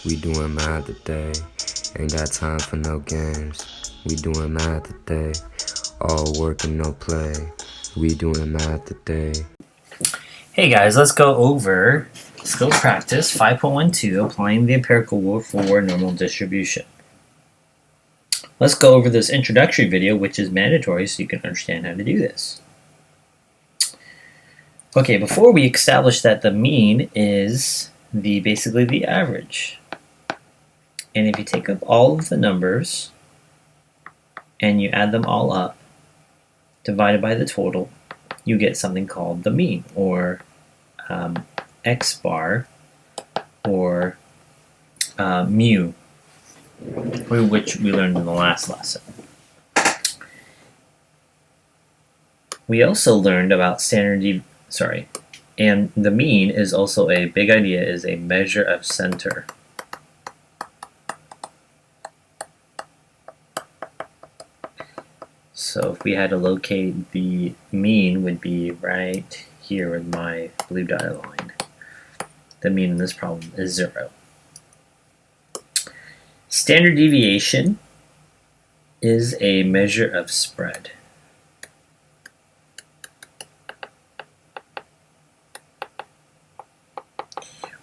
We doing math today. Ain't got time for no games. We doing math today. All work and no play. We doing math today. Hey guys, let's go over Skills Practice 5.12, applying the empirical rule for normal distribution. Let's go over this introductory video, which is mandatory so you can understand how to do this. Okay, before we establish that the mean is basically the average. And if you take up all of the numbers and you add them all up, divided by the total, you get something called the mean, or x bar, or mu, which we learned in the last lesson. We also learned about and the mean is also a big idea, is a measure of center. So if we had to locate the mean, would be right here with my blue dotted line. The mean in this problem is 0. Standard deviation is a measure of spread.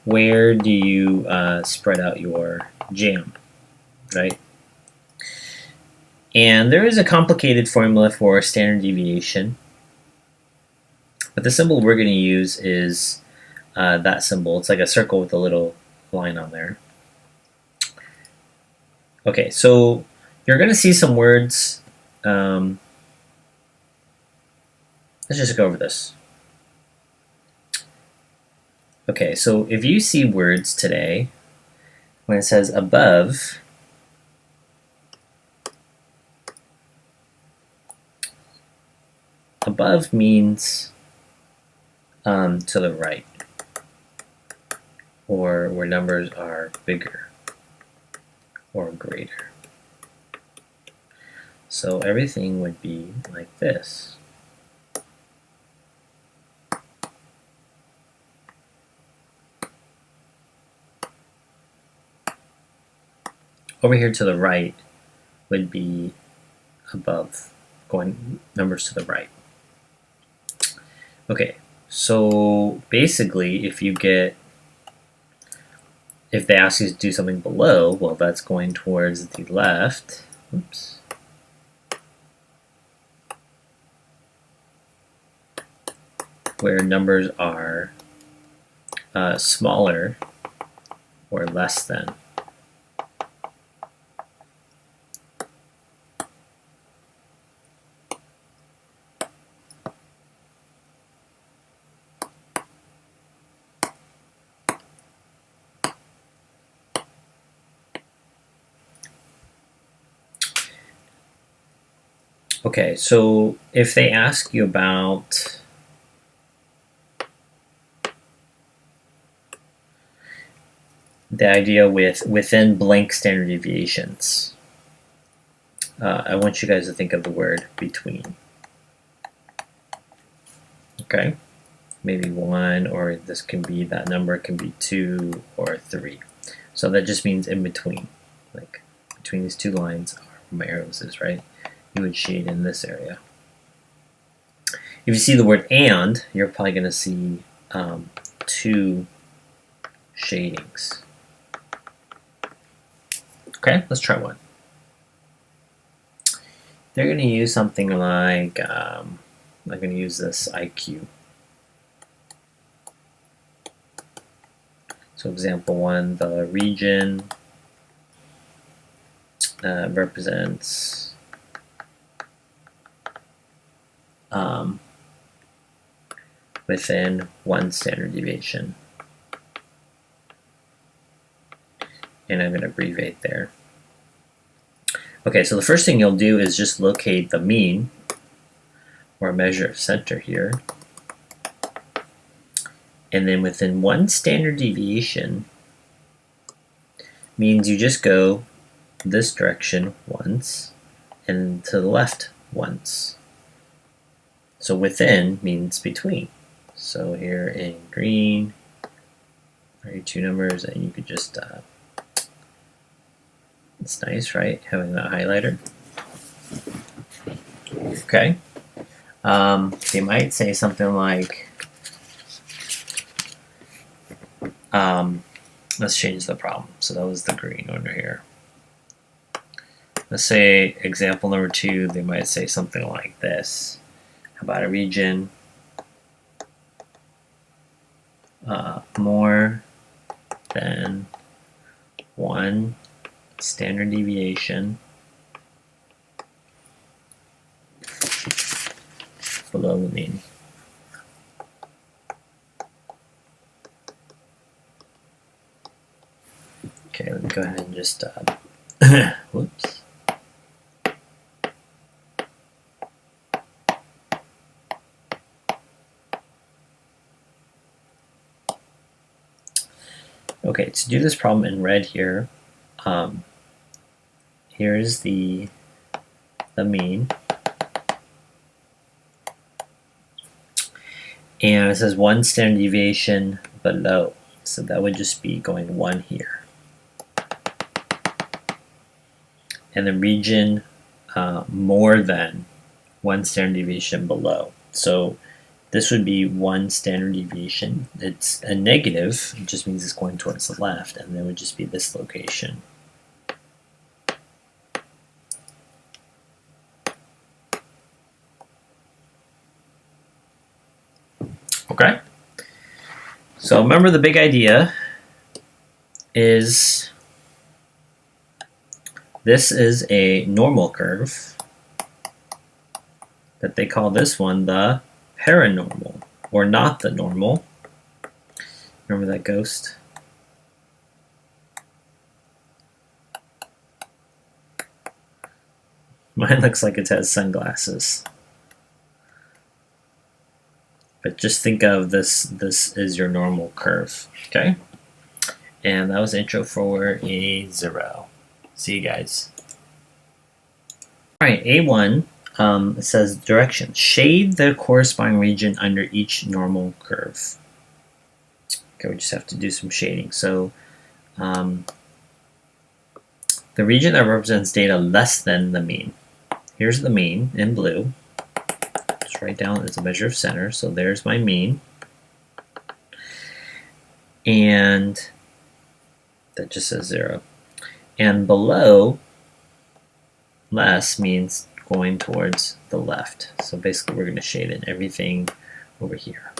Where do you spread out your jam, right? And there is a complicated formula for standard deviation, but the symbol we're going to use is that symbol. It's like a circle with a little line on there. Okay, so you're going to see some words. Let's just go over this. Okay, so if you see words today, when it says above, above means to the right, or where numbers are bigger or greater. So everything would be like this. Over here to the right would be above, going numbers to the right. Okay, so basically if they ask you to do something below, well, that's going towards the left. Oops. Where numbers are smaller or less than. Okay, so if they ask you about the idea within blank standard deviations, I want you guys to think of the word between. Okay, maybe 1, or this can be, that number can be 2 or 3. So that just means in between, like between these two lines are where my arrows is, right? You would shade in this area. If you see the word and, you're probably going to see 2 shadings. Okay, let's try one. They're going to use something like, I'm going to use this IQ. So example 1, the region represents within 1 standard deviation. And I'm going to abbreviate there. Okay, so the first thing you'll do is just locate the mean, or measure of center here. And then within 1 standard deviation means you just go this direction once and to the left once. So within means between. So here in green are your 2 numbers, and you could just It's nice, right? Having that highlighter. Okay. They might say something like, let's change the problem. So that was the green under here. Let's say example number 2, they might say something like this. How about a region more than 1 standard deviation below the mean. Okay, let me go ahead and just, whoops. Okay, to do this problem in red here, here's the mean. And it says 1 standard deviation below. So that would just be going 1 here. And the region more than 1 standard deviation below. So this would be 1 standard deviation. It's a negative, it just means it's going towards the left, and then would just be this location. Okay? So remember, the big idea is this is a normal curve, that they call this one the paranormal, or not the normal. Remember that ghost? Mine looks like it has sunglasses. But just think of this is your normal curve, okay? And that was intro for A0. See you guys. All right, A1, it says direction. Shade the corresponding region under each normal curve. Okay, we just have to do some shading. So the region that represents data less than the mean. Here's the mean in blue. Just write down it's a measure of center. So there's my mean. And that just says 0. And below, less means going towards the left. So basically we're going to shade in everything over here.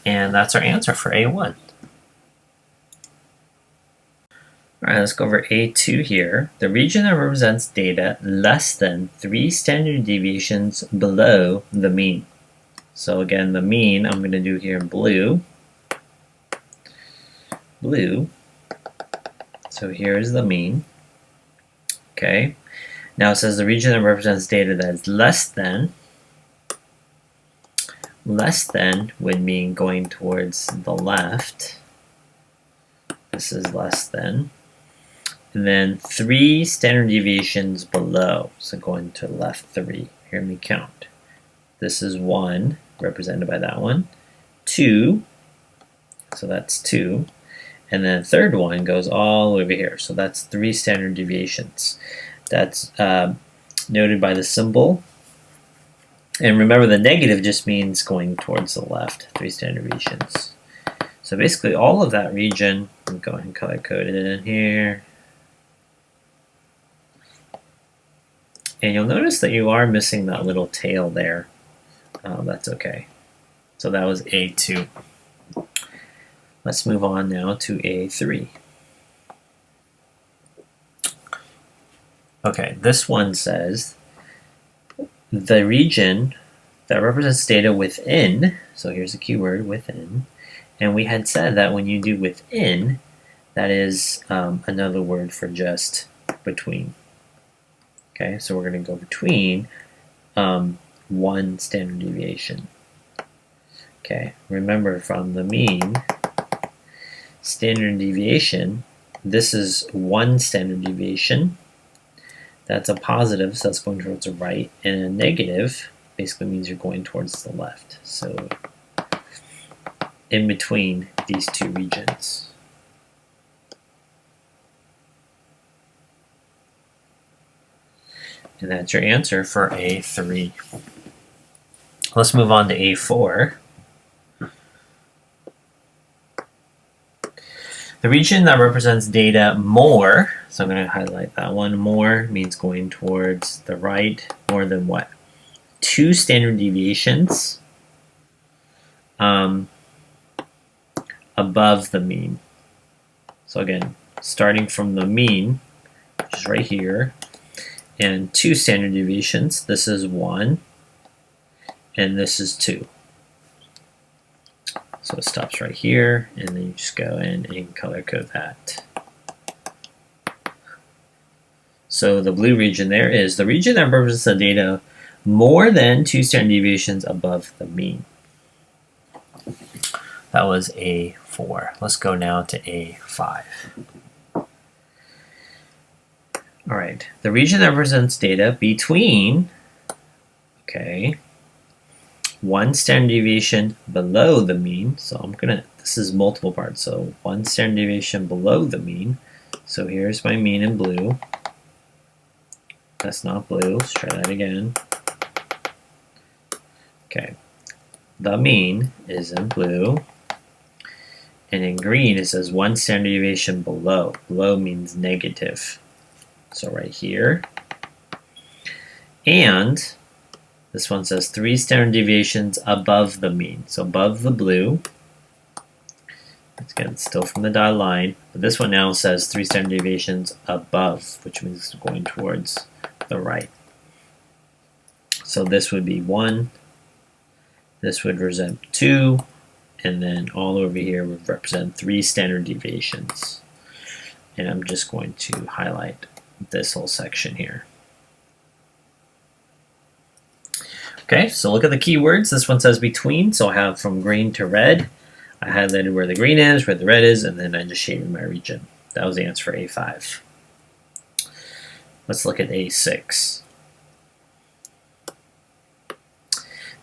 And that's our answer for A1. All right, let's go over A2 here. The region that represents data less than 3 standard deviations below the mean. So again, the mean I'm going to do here in blue. Blue. So here's the mean. Okay. Now it says the region that represents data that is less than would mean going towards the left. This is less than. And then 3 standard deviations below. So going to the left 3. Hear me count. This is 1, represented by that one. 2. So that's 2. And then the third one goes all over here. So that's 3 standard deviations. That's noted by the symbol. And remember, the negative just means going towards the left, 3 standard deviations. So basically all of that region, I'm going to go ahead and color code it in here. And you'll notice that you are missing that little tail there. That's okay. So that was A2. Let's move on now to A3. Okay, this one says the region that represents data within, so here's the keyword, within, and we had said that when you do within, that is another word for just between. Okay, so we're going to go between 1 standard deviation. Okay, remember from the mean, standard deviation, this is 1 standard deviation. That's a positive, so that's going towards the right. And a negative basically means you're going towards the left. So in between these two regions. And that's your answer for A3. Let's move on to A4. The region that represents data more, so I'm going to highlight that one. More means going towards the right, more than what? 2 standard deviations above the mean. So again, starting from the mean, which is right here, and 2 standard deviations. This is 1, and this is 2. So it stops right here, and then you just go in and color code that. So the blue region there is the region that represents the data more than 2 standard deviations above the mean. That was A4. Let's go now to A5. All right, the region that represents data between, okay, 1 standard deviation below the mean. So this is multiple parts. So 1 standard deviation below the mean. So here's my mean in blue. That's not blue. Let's try that again. Okay. The mean is in blue. And in green, it says 1 standard deviation below. Below means negative. So right here. And this one says 3 standard deviations above the mean. So above the blue. Again, it's still from the dotted line. But this one now says 3 standard deviations above, which means it's going towards the right. So this would be 1. This would represent 2. And then all over here would represent 3 standard deviations. And I'm just going to highlight this whole section here. Okay, so look at the keywords. This one says between, so I have from green to red. I highlighted where the green is, where the red is, and then I just shaded my region. That was the answer for A5. Let's look at A6.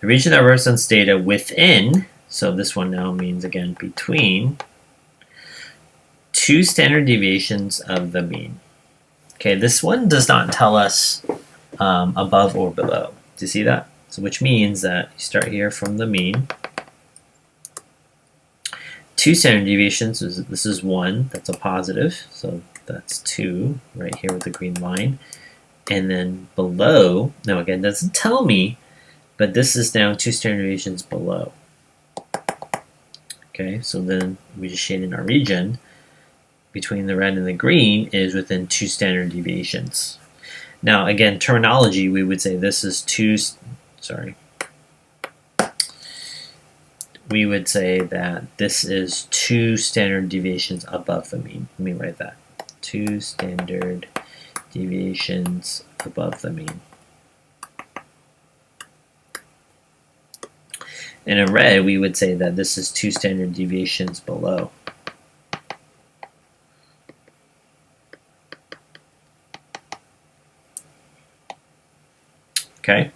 The region that represents data within, so this one now means, again, between 2 standard deviations of the mean. Okay, this one does not tell us above or below. Do you see that? So which means that you start here from the mean. 2 standard deviations, this is 1, that's a positive, so that's 2 right here with the green line. And then below, now again, it doesn't tell me, but this is now 2 standard deviations below. Okay, so then we just shade in our region. Between the red and the green is within 2 standard deviations. Now again, terminology, we would say this is we would say that this is 2 standard deviations above the mean. Let me write that. 2 standard deviations above the mean. And in red, we would say that this is 2 standard deviations below. Okay.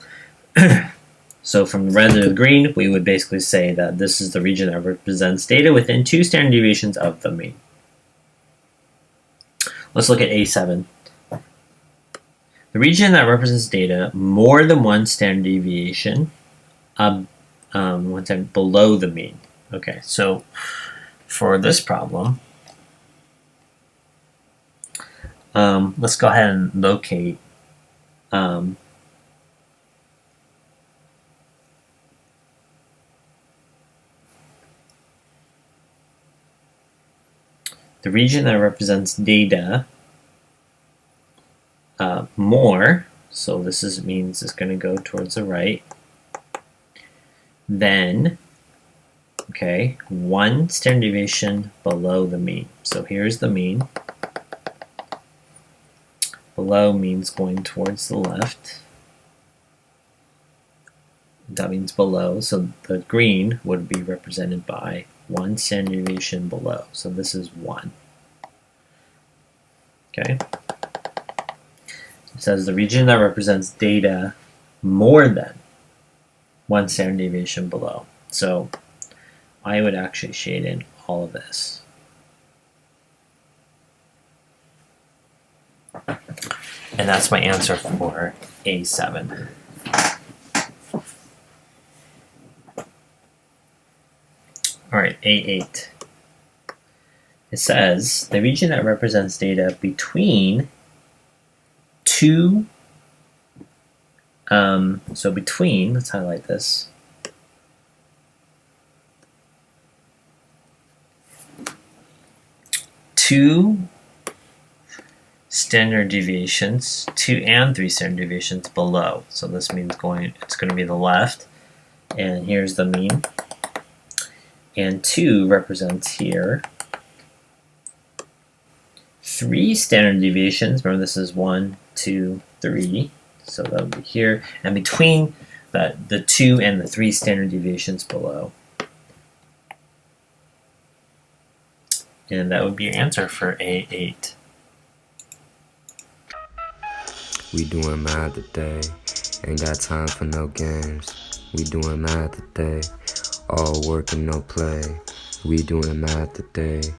So from the red to the green, we would basically say that this is the region that represents data within 2 standard deviations of the mean. Let's look at A7. The region that represents data more than 1 standard deviation below the mean. Okay, so for this problem, let's go ahead and locate the region that represents data more, so this means it's going to go towards the right, then, okay, 1 standard deviation below the mean. So here's the mean. Below means going towards the left. That means below, so the green would be represented by 1 standard deviation below. So this is 1. Okay. It says the region that represents data more than 1 standard deviation below. So I would actually shade in all of this. And that's my answer for A7. All right, A8. It says the region that represents data between two, so between, let's highlight this, two standard deviations, 2 and 3 standard deviations below. So this means it's going to be the left, and here's the mean. And 2 represents here 3 standard deviations. Remember, this is 1, 2, 3. So that would be here. And between the 2 and the 3 standard deviations below. And that would be your answer for A8. We doing math today, ain't got time for no games. We doing math today, all work and no play. We doing math today.